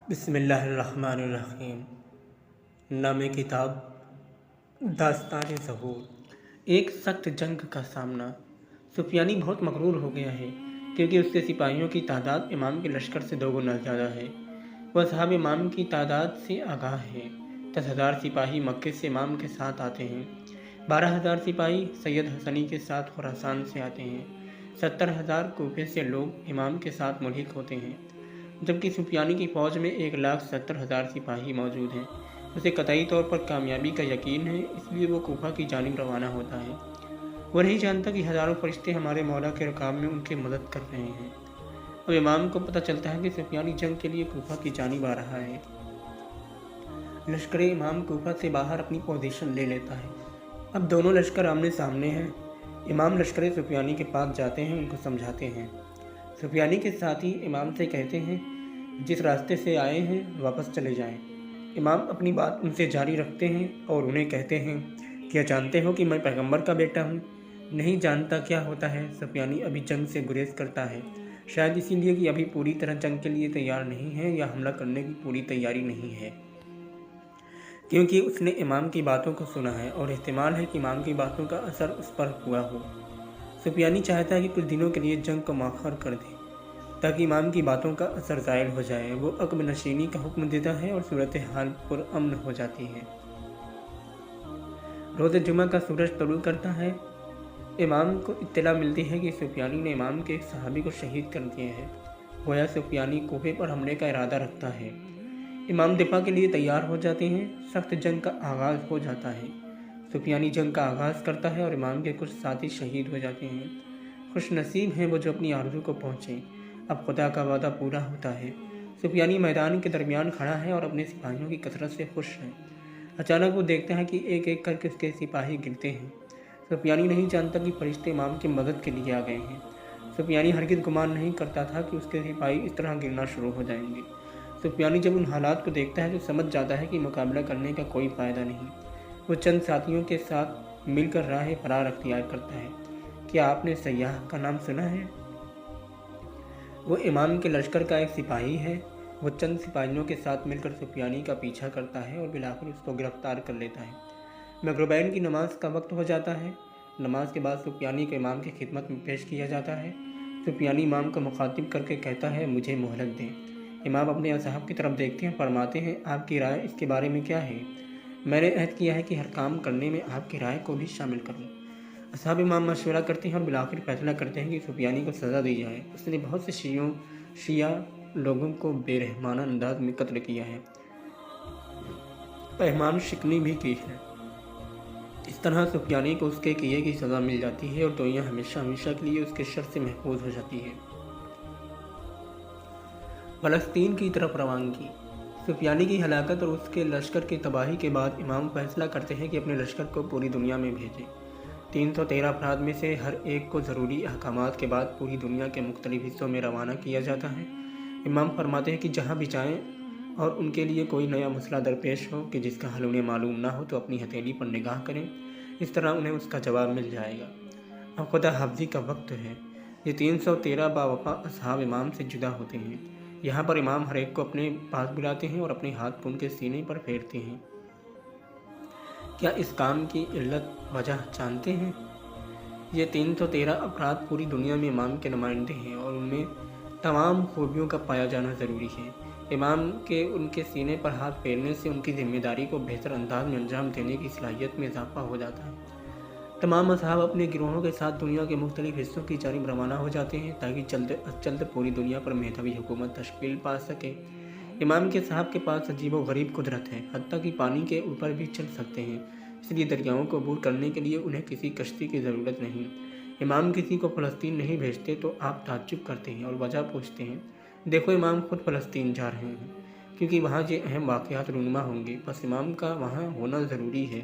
بسم اللہ الرحمن الرحیم۔ نام کتاب داستان ظہور۔ ایک سخت جنگ کا سامنا۔ سفیانی بہت مغرور ہو گیا ہے کیونکہ اس کے سپاہیوں کی تعداد امام کے لشکر سے 2 گنا زیادہ ہے۔ وہ اصحاب امام کی تعداد سے آگاہ ہے۔ 10,000 سپاہی مکے سے امام کے ساتھ آتے ہیں، 12,000 سپاہی سید حسنی کے ساتھ خراسان سے آتے ہیں، 70,000 کوفے سے لوگ امام کے ساتھ ملحق ہوتے ہیں، جبکہ سفیانی کی فوج میں 1,70,000 سپاہی موجود ہیں۔ اسے قطعی طور پر کامیابی کا یقین ہے، اس لیے وہ کوفہ کی جانب روانہ ہوتا ہے۔ وہ نہیں جانتا کہ ہزاروں فرشتے ہمارے مولا کے رکاب میں ان کی مدد کر رہے ہیں۔ اب امام کو پتہ چلتا ہے کہ سفیانی جنگ کے لیے کوفہ کی جانب آ رہا ہے۔ لشکر امام کوفہ سے باہر اپنی پوزیشن لے لیتا ہے۔ اب دونوں لشکر آمنے سامنے ہیں۔ امام لشکر سفیانی کے پاس جاتے ہیں، ان کو سمجھاتے ہیں۔ سفیانی کے ساتھی امام سے کہتے ہیں جس راستے سے آئے ہیں واپس چلے جائیں۔ امام اپنی بات ان سے جاری رکھتے ہیں اور انہیں کہتے ہیں کیا جانتے ہو کہ میں پیغمبر کا بیٹا ہوں؟ نہیں جانتا کیا ہوتا ہے۔ سفیانی ابھی جنگ سے گریز کرتا ہے، شاید اسی لیے کہ ابھی پوری طرح جنگ کے لیے تیار نہیں ہے یا حملہ کرنے کی پوری تیاری نہیں ہے، کیونکہ اس نے امام کی باتوں کو سنا ہے اور احتمال ہے کہ امام کی باتوں کا اثر اس پر ہوا ہو۔ سفیانی چاہتا ہے کہ کچھ دنوں کے لیے جنگ کو مؤخر کر دے تاکہ امام کی باتوں کا اثر زائل ہو جائے۔ وہ عقب نشینی کا حکم دیتا ہے اور صورتحال پرامن ہو جاتی ہے۔ روز جمعہ کا سورج طلوع کرتا ہے۔ امام کو اطلاع ملتی ہے کہ سفیانی نے امام کے ایک صحابی کو شہید کر دیا ہے۔ گویا سفیانی کوفے پر حملے کا ارادہ رکھتا ہے۔ امام دفاع کے لیے تیار ہو جاتے ہیں۔ سخت جنگ کا آغاز ہو جاتا ہے۔ سفیانی جنگ کا آغاز کرتا ہے اور امام کے کچھ ساتھی شہید ہو جاتے ہیں۔ خوش نصیب ہیں وہ جو اپنی آرزو کو پہنچے۔ اب خدا کا وعدہ پورا ہوتا ہے۔ سفیانی میدان کے درمیان کھڑا ہے اور اپنے سپاہیوں کی کثرت سے خوش ہے۔ اچانک وہ دیکھتا ہے کہ ایک ایک کر کے اس کے سپاہی گرتے ہیں۔ سفیانی نہیں جانتا کہ فرشتے امام کی مدد کے لیے آ گئے ہیں۔ سفیانی ہرگز گمان نہیں کرتا تھا کہ اس کے سپاہی اس طرح گرنا شروع ہو جائیں گے۔ سفیانی جب ان حالات کو دیکھتا ہے تو سمجھ جاتا ہے کہ مقابلہ کرنے کا کوئی فائدہ نہیں۔ وہ چند ساتھیوں کے ساتھ مل کر راہ فرار اختیار کرتا ہے۔ کیا آپ نے سیاح کا نام سنا ہے؟ وہ امام کے لشکر کا ایک سپاہی ہے۔ وہ چند سپاہیوں کے ساتھ مل کر سفیانی کا پیچھا کرتا ہے اور بالآخر اس کو گرفتار کر لیتا ہے۔ مغربین کی نماز کا وقت ہو جاتا ہے۔ نماز کے بعد سفیانی کو امام کی خدمت میں پیش کیا جاتا ہے۔ سفیانی امام کو مخاطب کر کے کہتا ہے مجھے مہلت دیں۔ امام اپنے اصحاب کی طرف دیکھتے ہیں، فرماتے ہیں آپ کی رائے اس کے بارے میں کیا ہے؟ میں نے عہد کیا ہے کہ ہر کام کرنے میں آپ کی رائے کو بھی شامل کروں۔ اصحاب امام مشورہ کرتے ہیں اور بالآخر فیصلہ کرتے ہیں کہ سفیانی کو سزا دی جائے۔ اس نے بہت سے شیعہ لوگوں کو بے رحمانہ انداز میں قتل کیا ہے، پیمان شکنی بھی کی ہے۔ اس طرح سفیانی کو اس کے کیے کی سزا مل جاتی ہے اور دنیا ہمیشہ ہمیشہ کے لیے اس کے شر سے محفوظ ہو جاتی ہے۔ فلسطین کی طرف روانگی۔ سفیانی کی ہلاکت اور اس کے لشکر کی تباہی کے بعد امام فیصلہ کرتے ہیں کہ اپنے لشکر کو پوری دنیا میں بھیجیں۔ 313 افراد میں سے ہر ایک کو ضروری احکامات کے بعد پوری دنیا کے مختلف حصوں میں روانہ کیا جاتا ہے۔ امام فرماتے ہیں کہ جہاں بھی جائیں اور ان کے لیے کوئی نیا مسئلہ درپیش ہو کہ جس کا حل انہیں معلوم نہ ہو تو اپنی ہتھیلی پر نگاہ کریں، اس طرح انہیں اس کا جواب مل جائے گا۔ اب خدا حافظی کا وقت ہے۔ یہ 313 باوفا اصحاب امام سے جدا ہوتے ہیں۔ یہاں پر امام ہر ایک کو اپنے پاس بلاتے ہیں اور اپنے ہاتھ کو ان کے سینے پر پھیرتے ہیں۔ کیا اس کام کی علت وجہ جانتے ہیں؟ یہ 313 افراد پوری دنیا میں امام کے نمائندے ہیں اور ان میں تمام خوبیوں کا پایا جانا ضروری ہے۔ امام کے ان کے سینے پر ہاتھ پھیرنے سے ان کی ذمہ داری کو بہتر انداز میں انجام دینے کی صلاحیت میں اضافہ ہو جاتا ہے۔ تمام اصحاب اپنے گروہوں کے ساتھ دنیا کے مختلف حصوں کی جانب روانہ ہو جاتے ہیں تاکہ جلد از جلد پوری دنیا پر مہتوی حکومت تشکیل پا سکے۔ امام کے صاحب کے پاس عجیب و غریب قدرت ہے، حتیٰ کہ پانی کے اوپر بھی چل سکتے ہیں، اس لیے دریاؤں کو عبور کرنے کے لیے انہیں کسی کشتی کی ضرورت نہیں۔ امام کسی کو فلسطین نہیں بھیجتے تو آپ تعجب کرتے ہیں اور وجہ پوچھتے ہیں۔ دیکھو امام خود فلسطین جا رہے ہیں کیونکہ وہاں یہ اہم واقعات رونما ہوں گے، بس امام کا وہاں ہونا ضروری ہے۔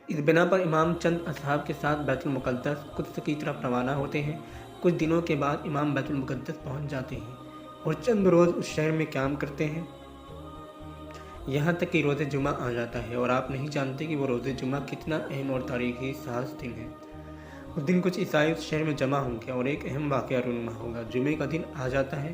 اس بنا پر امام چند اصحاب کے ساتھ بیت المقدس قدس کی طرف روانہ ہوتے ہیں۔ کچھ دنوں کے بعد امام بیت المقدس پہنچ جاتے ہیں اور چند روز اس شہر میں قیام کرتے ہیں، یہاں تک کہ روز جمعہ آ جاتا ہے اور آپ نہیں جانتے کہ وہ روز جمعہ کتنا اہم اور تاریخی ساز دن ہے۔ اس دن کچھ عیسائی اس شہر میں جمع ہوں گے اور ایک اہم واقعہ رونما ہوگا۔ جمعے کا دن آ جاتا ہے،